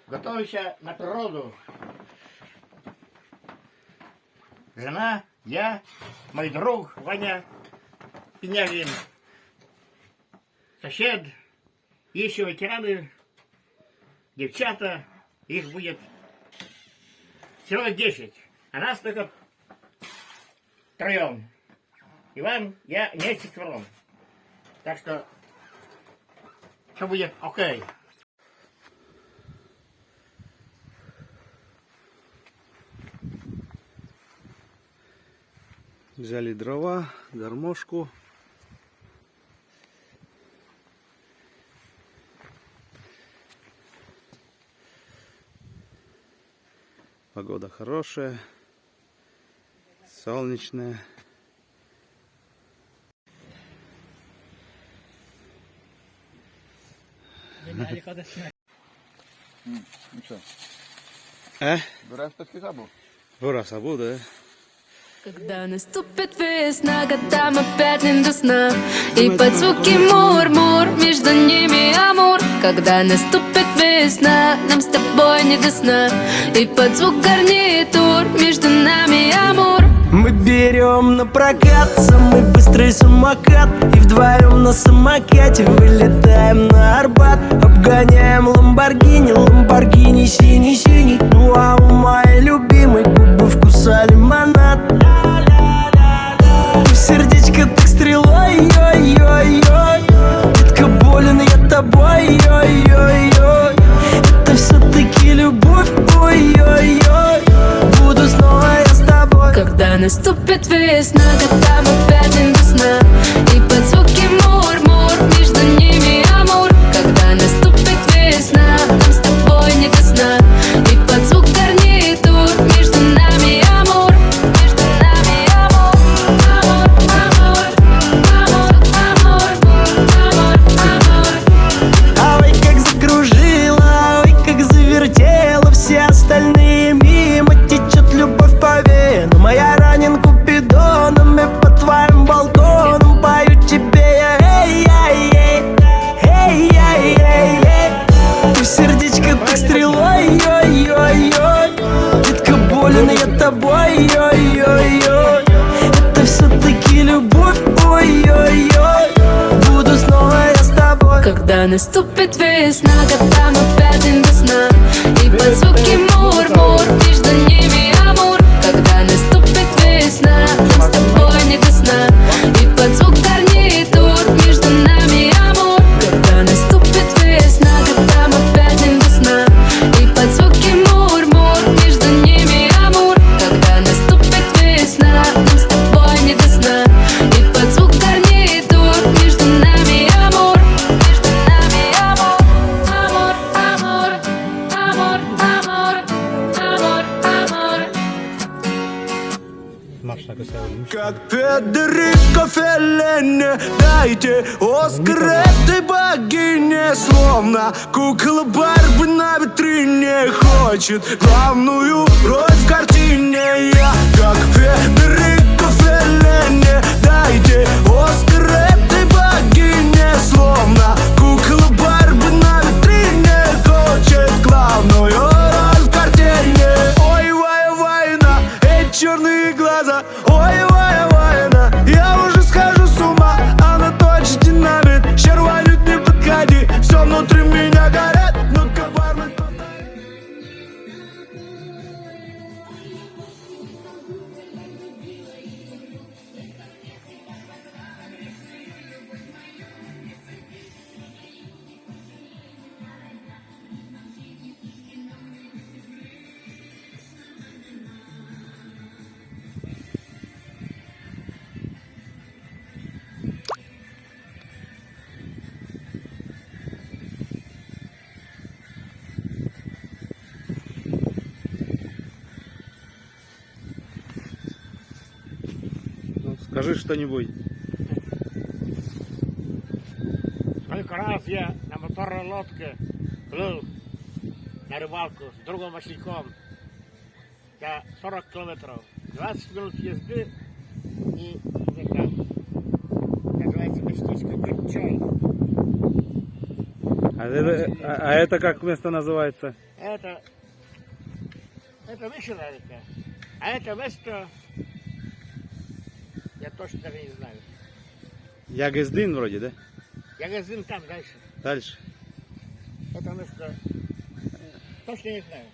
готовимся на природу. Жена, я, мой друг Ваня Пенягин, сосед, еще ветераны, девчата, их будет человек 10, а нас только троем. Иван, я, не четвером. Так что все будет окей. Взяли дрова, гармошку. Погода хорошая, солнечная. Ну что, берем спецкий забыл? Вора сабу, да? Когда наступит весна, годам опять не до сна, и под звуки мур-мур, между ними амур. Когда наступит весна, нам с тобой не до сна, и под звук гарнитур, между нами амур. Мы берем на прокат самый быстрый самокат, и вдвоем на самокате вылетаем на Арбат. Обгоняем Ламборгини, Ламборгини синий-синий. Ну а у моей любимой губы вкуса лимонад. В сердечко так стрелой, ой-ой-ой. Детка, болен я тобой, ой-ой-ой. Это все-таки любовь, ой-ой-ой. Буду снова я с тобой. Когда наступит весна, годам опять не до сна, и под звуки мур-мур, между ними амур. Когда наступит весна, нам с тобой не до сна, и под звук гарнитур, между нами амур. Между нами амур. Амур, амур, амур, амур, амур, амур. Ой, как закружила, ой, как завертела. Все остальные мимо, течет любовь по венам. Моя ранен купидоном, и по твоим балконам пою тебе я, эй-эй-эй, эй-эй-эй-эй. Ты в сердечко так стрелой, ой-ой-ой. Детка, болен я тобой, ой-ой-ой. Это все-таки любовь, ой-ой-ой. Буду снова я с тобой. Когда наступит весна, годам опять не до сна, и под звуки мур-мур, между ними амур. Когда наступит весна, нам с тобой не до сна, и под звук гарнитур, между нами амур. Когда наступит весна, годам опять не до сна, и под звуки мур-мур, между ними амур. Когда наступит весна, нам с тобой не до сна, и под звук гарнитур, между нами амур. Между нами амур. Амур, амур, амур, амур, амур, амур. Как Федерико Феллини, дайте Оскар этой богине. Словно кукла Барби на витрине хочет главную роль в картине. Я как Федерико Феллини, дайте Оскар этой богине. Словно кукла Барби на витрине хочет главную роль в картине. Ой, Вая-Вайна, эти черные глаза. Ой, Вая-Вайна, я уже схожу с ума. Она точно динамит, щервалют не подходи. Все внутри меня горят, но коварность повторит. Ну, скажи что-нибудь. Сколько раз я на моторной лодке плыл на рыбалку с другом Васильком за 40 километров. 20 минут езды и уже там. Называется местечко Гудчой. А это как место называется? Это Вишена река. А это место, я точно даже не знаю. Ягездин вроде, да? Ягозин там дальше. Дальше. Это место, точно не знаю.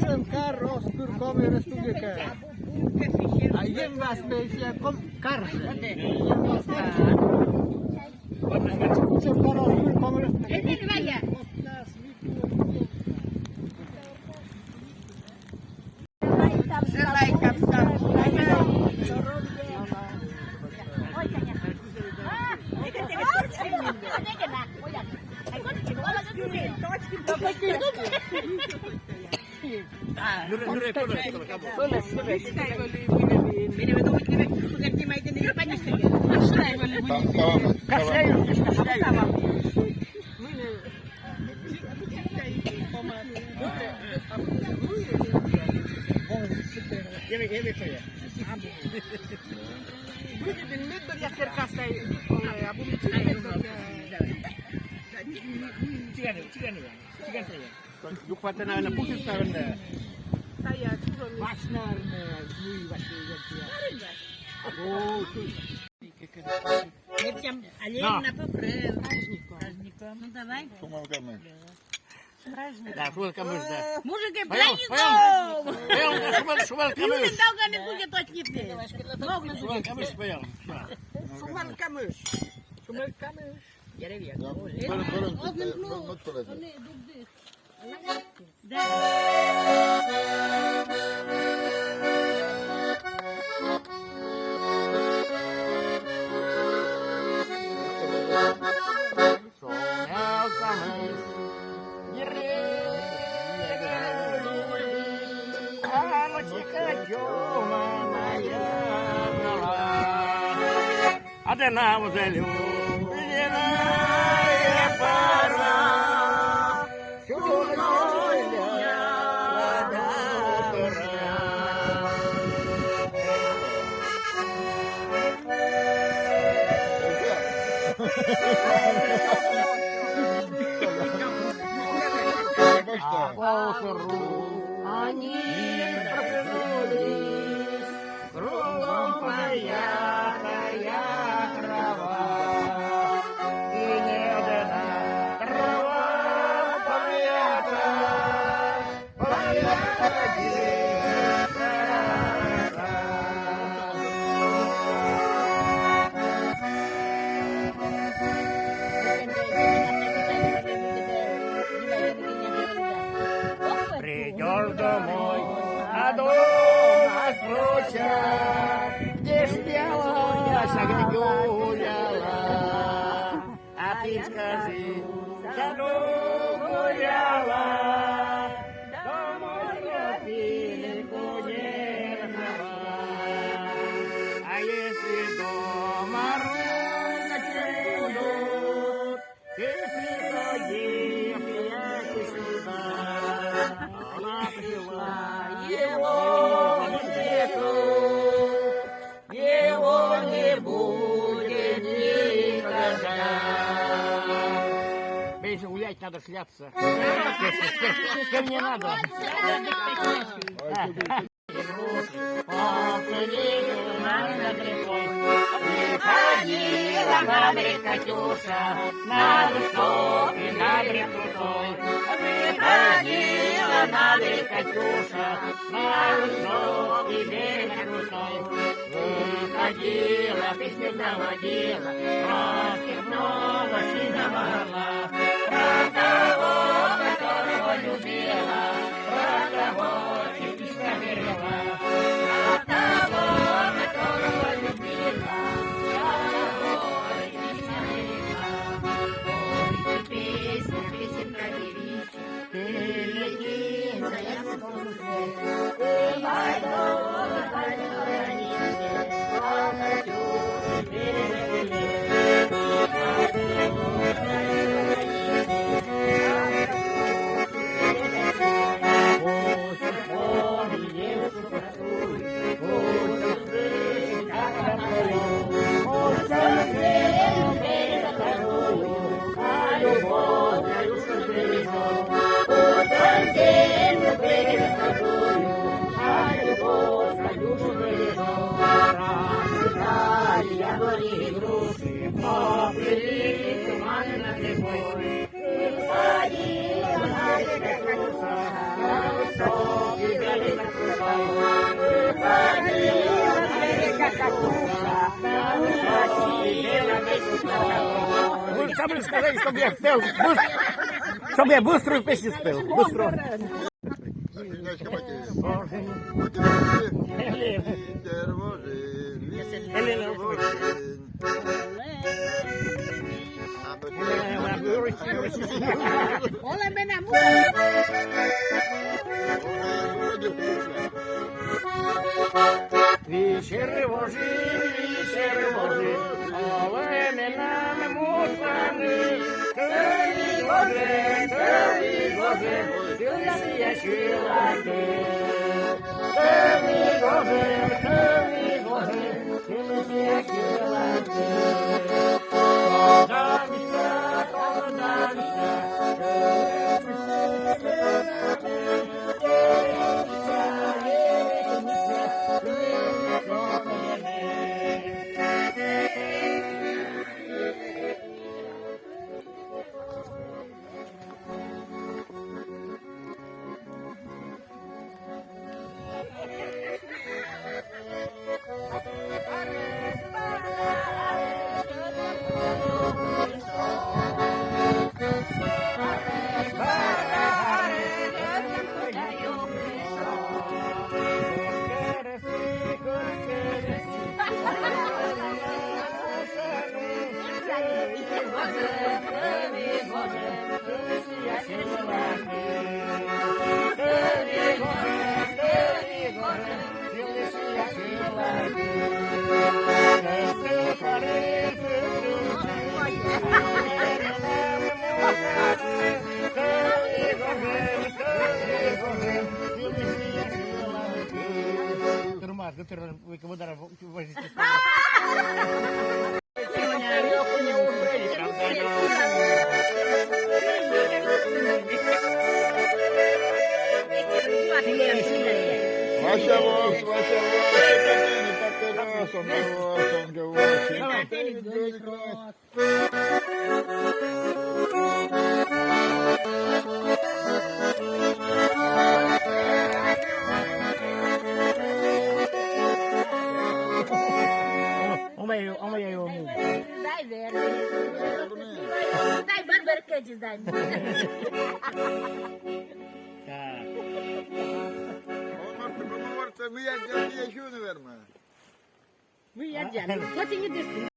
Un carro oscuro come una studica. A jem vas meisja kom karze. Un carro oscuro come una studica. Jukpate na puhista vende. Да, шумел камыш, да. Мужики, Поем, праздников! шумел камыш. Люди долго не будет точно петь. Шумел камыш споем. Шумал камыш. Шумал камыш. Шумел камыш. А де нам уже людина пора, чужая они проснулись, кругом пояркая трава, и не одна трава помята, придешь домой, а дома спросят, где ж пелась, а где гуляла. А ты скажи, саду гуляла, домой я пилинку держала. А если дома русские будут, ты приходи, приятель, сюда. Она пришла, его нету, его не будет никогда. Если гулять, надо шляться. С кем не надо. Катюша, поплыли над рекой. Выходила на берег Катюша, на высокий, на берег крутой. Выходила на берег Катюша, на высокий берег крутой. Выходила, песню заводила, распевного сына могла. Про того, которого любила, про того, частично верила. Про того, которого любила, про того, частично верила. Пойте песню, песенка девичья, ты лети, заявку душе. Бывай долго, пойдем границы, по Катюше перевели. Вы сами сказали, чтобы я спел, чтобы я быструю песню спел. Быстро. Hola, ven a Вечер Божий, але мене мусани, ти Боже, ти я сила ти. Ти Боже, ти я сила ти. Ваша voz, que Дай верно. Дай барбаркети, дай. Це ми як чую, наверное. Ми я дядя. Хоч і не дишки.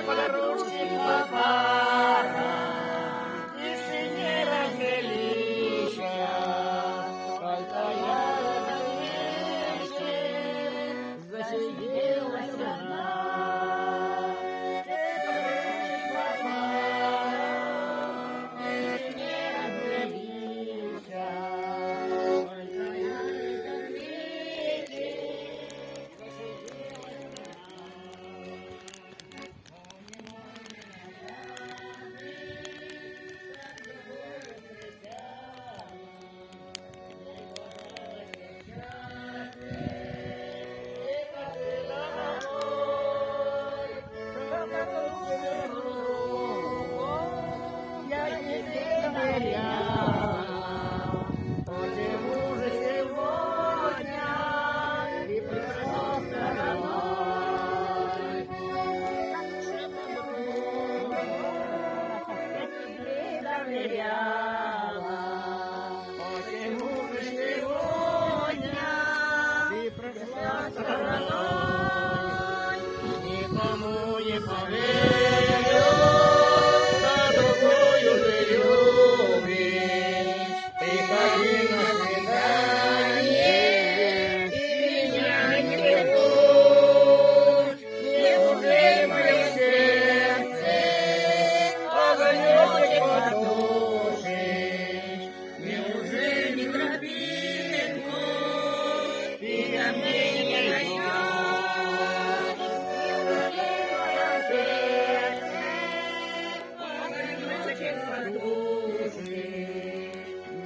подружки по парам, еще не развелись, только я вместе засиделась одна. Подружки по парам, еще не развелись, только я вместе почему же сегодня и пришел стороной? Ты доверяла, почему же сегодня ты пришла стороной? Никому не поверю, что другую же любишь. Приходи на свидание и меня не пусть. Неужели мое сердце огонек потушишь? Неужели не тропинку ты ко мне не найдешь? Неужели мое сердце огонек потушишь?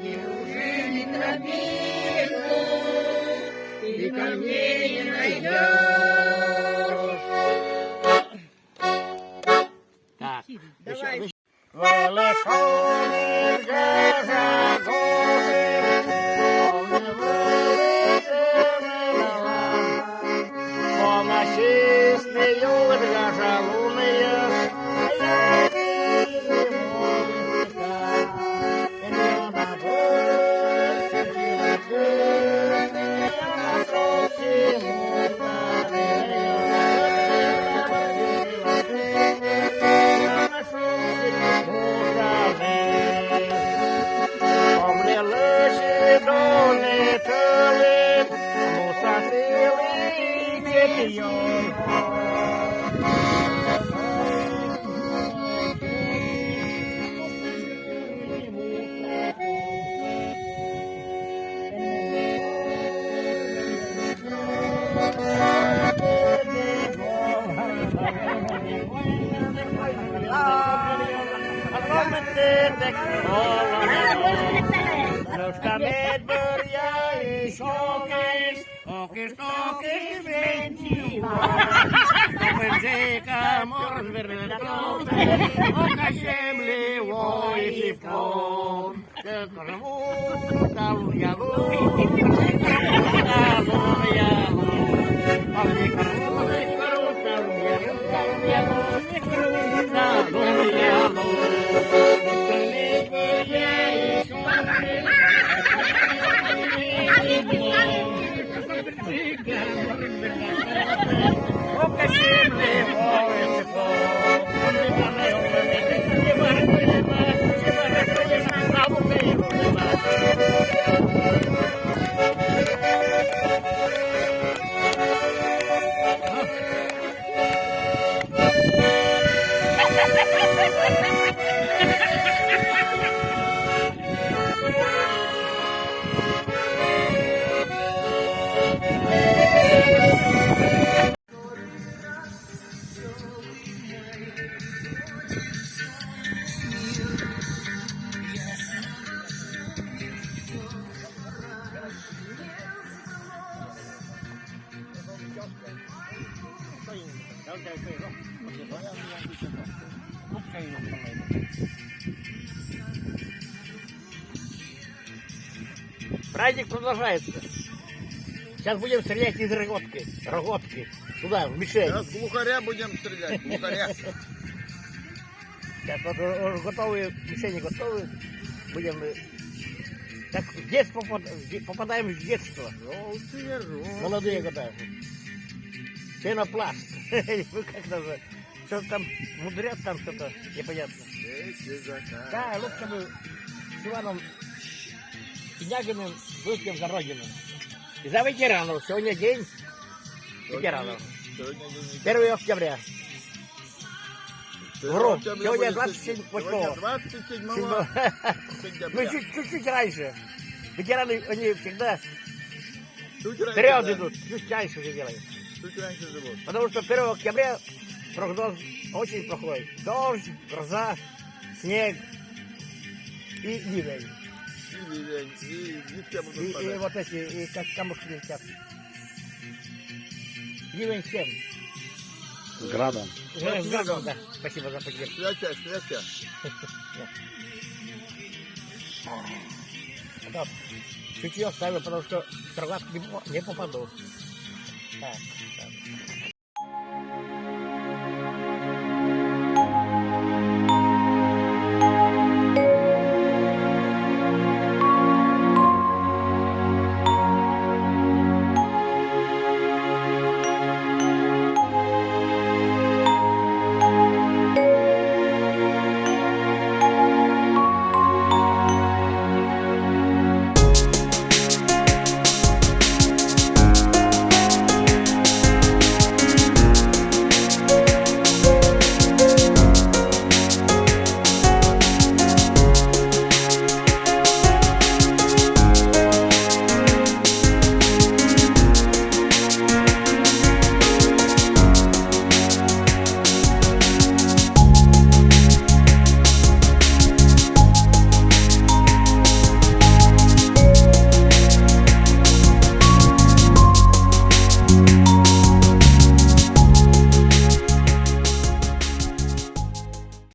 Неужели тропинку ты ко мне не найдешь? Так, давай. Волошони газа гоши, полны вырысыжена, помощистые газа лунные, Justamente berjai okis ventivo, penseka mors vernetrote, okashem levo isipom, kekarmu kalun yalu, kalun yalu, kalun yalu, Праздник продолжается. Сейчас будем стрелять из роготки. Роготки. Туда, в мишень. Сейчас глухаря будем стрелять, глухаря. Сейчас вот уже готовые, мишени готовы. Будем... Так в детство попадаем в детство. Молодые года. Пенопласт. Вы как называете? Что там мудрят, там что-то непонятно. Да, лучше бы с Иваном Синягиным выпьем за Родину. И за ветеранов. Сегодня день ветеранов. 1 октября. Вру. Сегодня 27 Сегодня 27 Ну, сентября. чуть-чуть раньше. Ветераны, они всегда Чуть раньше, вперед да. идут, чуть раньше все делают. Чуть раньше живут. Потому что 1 октября прогноз очень плохой. Дождь, гроза, снег и ливень. И ливень, и все будут И падать. вот эти, и как камушки летят. Ливень всем. З градом. С градом, да. Спасибо за поддержку. Святя. Да. Чуть-чуть оставил, потому что в кровать не попаду. Так, так.